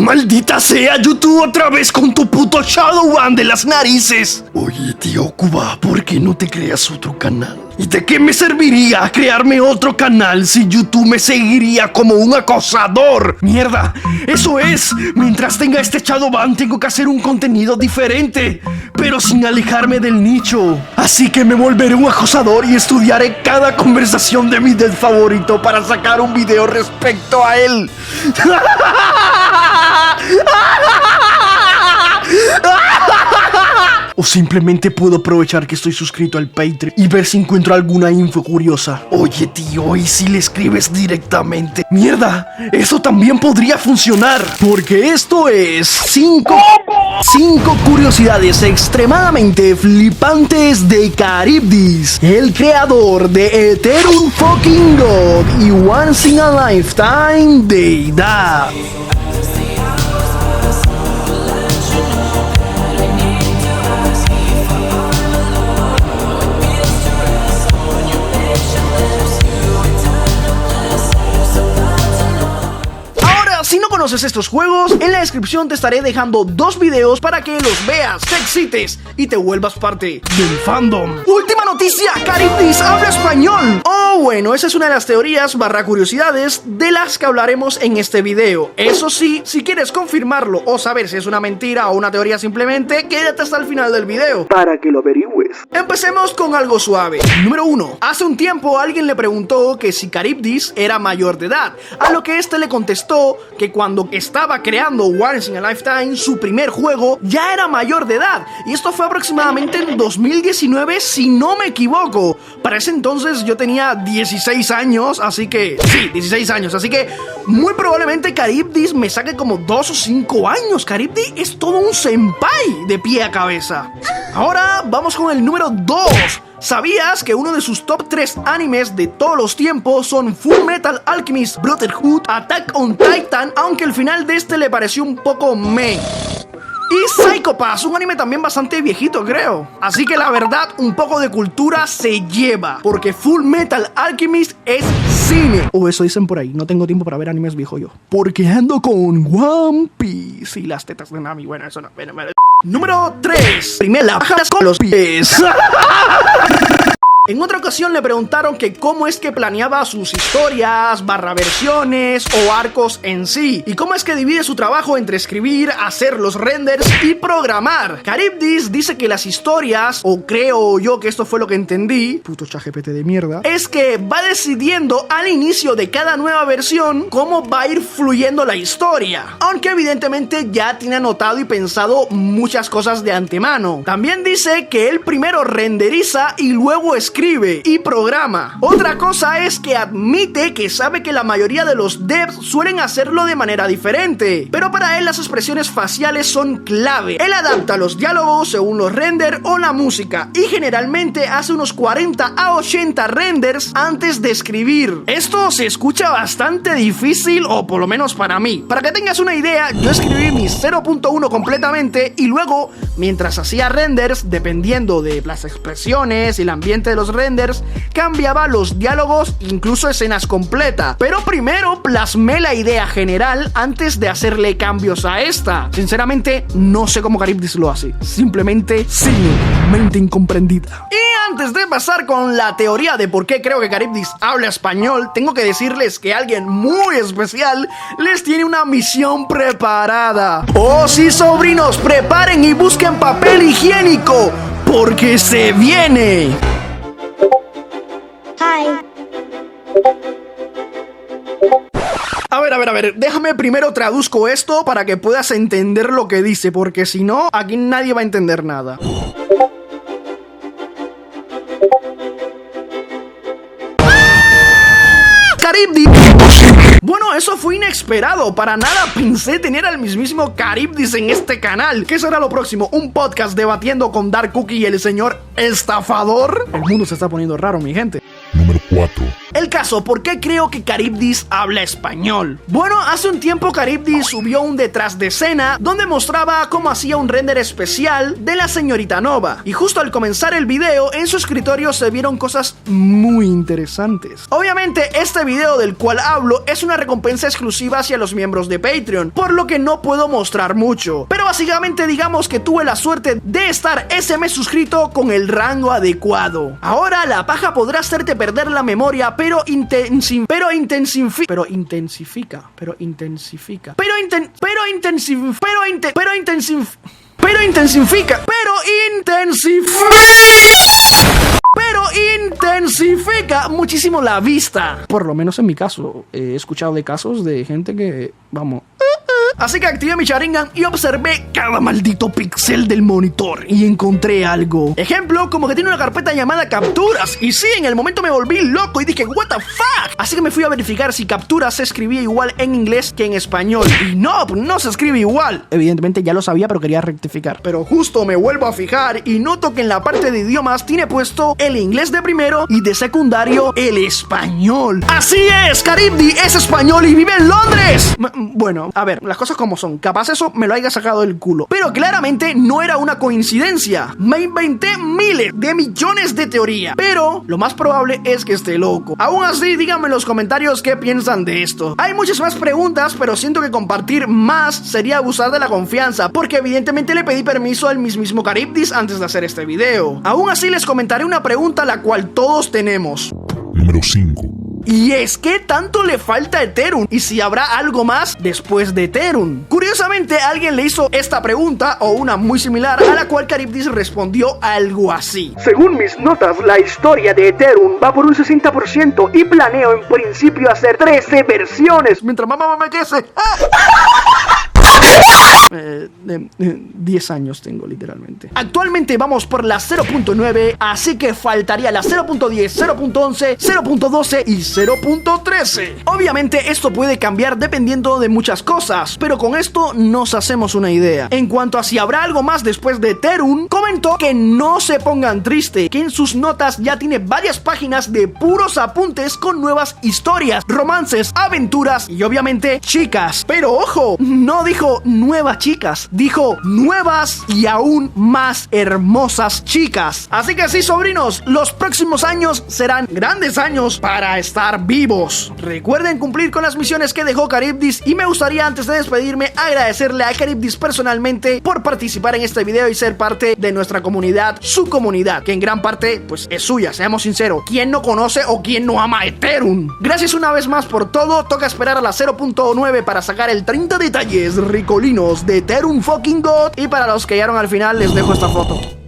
¡Maldita sea, YouTube, otra vez con tu puto Shadowban de las narices! Oye, tío Cuba, ¿por qué no te creas otro canal? ¿Y de qué me serviría crearme otro canal si YouTube me seguiría como un acosador? ¡Mierda! Eso es, mientras tenga este Shadowban tengo que hacer un contenido diferente, pero sin alejarme del nicho. Así que me volveré un acosador y estudiaré cada conversación de mi dead favorito para sacar un video respecto a él. O simplemente puedo aprovechar que estoy suscrito al Patreon y ver si encuentro alguna info curiosa. Oye, tío, ¿y si le escribes directamente? ¡Mierda! Eso también podría funcionar, porque esto es 5 curiosidades extremadamente flipantes de Charybdis, el creador de Ethereum Fucking God y Once in a Lifetime deidad. Si no conoces estos juegos, en la descripción te estaré dejando 2 videos para que los veas, te excites y te vuelvas parte del fandom. Última noticia, Charybdis habla español. Oh, bueno, esa es una de las teorías / curiosidades de las que hablaremos en este video. Eso sí, si quieres confirmarlo o saber si es una mentira o una teoría simplemente, quédate hasta el final del video para que lo averigües. Empecemos con algo suave. Número 1. Hace un tiempo alguien le preguntó que si Charybdis era mayor de edad, a lo que este le contestó que cuando estaba creando Once in a Lifetime, su primer juego, ya era mayor de edad. Y esto fue aproximadamente en 2019, si no me equivoco. Para ese entonces yo tenía 16 años, así que... Sí, 16 años, así que muy probablemente Charybdis me saque como 2 o 5 años. Charybdis es todo un senpai de pie a cabeza. Ahora vamos con el número 2. ¿Sabías que uno de sus top 3 animes de todos los tiempos son Full Metal Alchemist Brotherhood, Attack on Titan, aunque el final de este le pareció un poco meh? Y Psycho Pass, un anime también bastante viejito, creo. Así que la verdad, un poco de cultura se lleva, porque Full Metal Alchemist es cine. O eso dicen por ahí, no tengo tiempo para ver animes viejos yo, porque ando con One Piece y las tetas de Nami. Bueno, eso no. Número 3. Primero bajas con los pies. En otra ocasión le preguntaron que cómo es que planeaba sus historias, versiones o arcos en sí, y cómo es que divide su trabajo entre escribir, hacer los renders y programar. Charybdis dice que las historias, o creo yo que esto fue lo que entendí, puto ChatGPT de mierda, es que va decidiendo al inicio de cada nueva versión cómo va a ir fluyendo la historia, aunque evidentemente ya tiene anotado y pensado muchas cosas de antemano. También dice que él primero renderiza y luego escribe y programa. Otra cosa es que admite que sabe que la mayoría de los devs suelen hacerlo de manera diferente, pero para él las expresiones faciales son clave. Él adapta los diálogos según los renders o la música y generalmente hace unos 40 a 80 renders antes de escribir. Esto se escucha bastante difícil, o por lo menos para mí. Para que tengas una idea, yo escribí mi 0.1 completamente y luego, mientras hacía renders, dependiendo de las expresiones y el ambiente de los renders, cambiaba los diálogos, incluso escenas completas. Pero primero plasmé la idea general antes de hacerle cambios a esta. Sinceramente, no sé cómo Charybdis lo hace. Simplemente cine, mente incomprendida. Y antes de pasar con la teoría de por qué creo que Charybdis habla español, tengo que decirles que alguien muy especial les tiene una misión preparada. Oh sí, sobrinos, preparen y busquen papel higiénico, porque se viene. A ver, déjame primero traduzco esto para que puedas entender lo que dice, porque si no, aquí nadie va a entender nada. Charybdis. Bueno, eso fue inesperado, para nada pensé tener al mismísimo Charybdis en este canal. ¿Qué será lo próximo? ¿Un podcast debatiendo con Dark Cookie y el señor estafador? El mundo se está poniendo raro, mi gente. Número 4. El caso, ¿por qué creo que Charybdis habla español? Bueno, hace un tiempo Charybdis subió un detrás de escena donde mostraba cómo hacía un render especial de la señorita Nova. Y justo al comenzar el video, en su escritorio se vieron cosas muy interesantes. Obviamente, este video del cual hablo es una recompensa exclusiva hacia los miembros de Patreon, por lo que no puedo mostrar mucho. Pero básicamente digamos que tuve la suerte de estar ese mes suscrito con el rango adecuado. Ahora la paja podrá hacerte perder la memoria, pero intensifica. Intensifica muchísimo la vista. Por lo menos en mi caso, he escuchado de casos de gente que, vamos... Así que activé mi Sharingan y observé cada maldito píxel del monitor y encontré algo. Ejemplo, como que tiene una carpeta llamada capturas. Y sí, en el momento me volví loco y dije, what the fuck. Así que me fui a verificar si capturas se escribía igual en inglés que en español. Y no se escribe igual. Evidentemente ya lo sabía, pero quería rectificar. Pero justo me vuelvo a fijar y noto que en la parte de idiomas tiene puesto el inglés de primero y de secundario el español. Así es, Charybdis es español y vive en Londres. Bueno, a ver, las cosas como son. Capaz eso me lo haya sacado del culo. Pero claramente no era una coincidencia. Me inventé miles de millones de teorías. Pero lo más probable es que esté loco. Aún así, díganme en los comentarios qué piensan de esto. Hay muchas más preguntas, pero siento que compartir más sería abusar de la confianza, porque evidentemente le pedí permiso al mismísimo Charybdis antes de hacer este video. Aún así les comentaré una pregunta la cual todos tenemos. Número 5. Y es, ¿qué tanto le falta a Ethereum? ¿Y si habrá algo más después de Ethereum? Curiosamente, alguien le hizo esta pregunta o una muy similar, a la cual Charybdis respondió algo así. Según mis notas, la historia de Ethereum va por un 60% y planeo en principio hacer 13 versiones. Mientras mamá me crece. 10 años tengo literalmente. Actualmente vamos por la 0.9, así que faltaría la 0.10, 0.11, 0.12 y 0.13. Obviamente esto puede cambiar dependiendo de muchas cosas, pero con esto nos hacemos una idea. En cuanto a si habrá algo más después de Ethereum, comentó que no se pongan triste, que en sus notas ya tiene varias páginas de puros apuntes con nuevas historias, romances, aventuras y obviamente chicas. Pero ojo, no dijo nuevas chicas, dijo nuevas y aún más hermosas chicas. Así que sí, sobrinos, los próximos años serán grandes años para estar vivos. Recuerden cumplir con las misiones que dejó Charybdis y me gustaría, antes de despedirme, agradecerle a Charybdis personalmente por participar en este video y ser parte de nuestra comunidad, su comunidad, que en gran parte pues es suya, seamos sinceros. ¿Quién no conoce o quién no ama Ethereum? Gracias una vez más por todo. Toca esperar a la 0.9 para sacar el 30 detalles ricolinos de Ethereum fucking God. Y para los que llegaron al final, les dejo esta foto.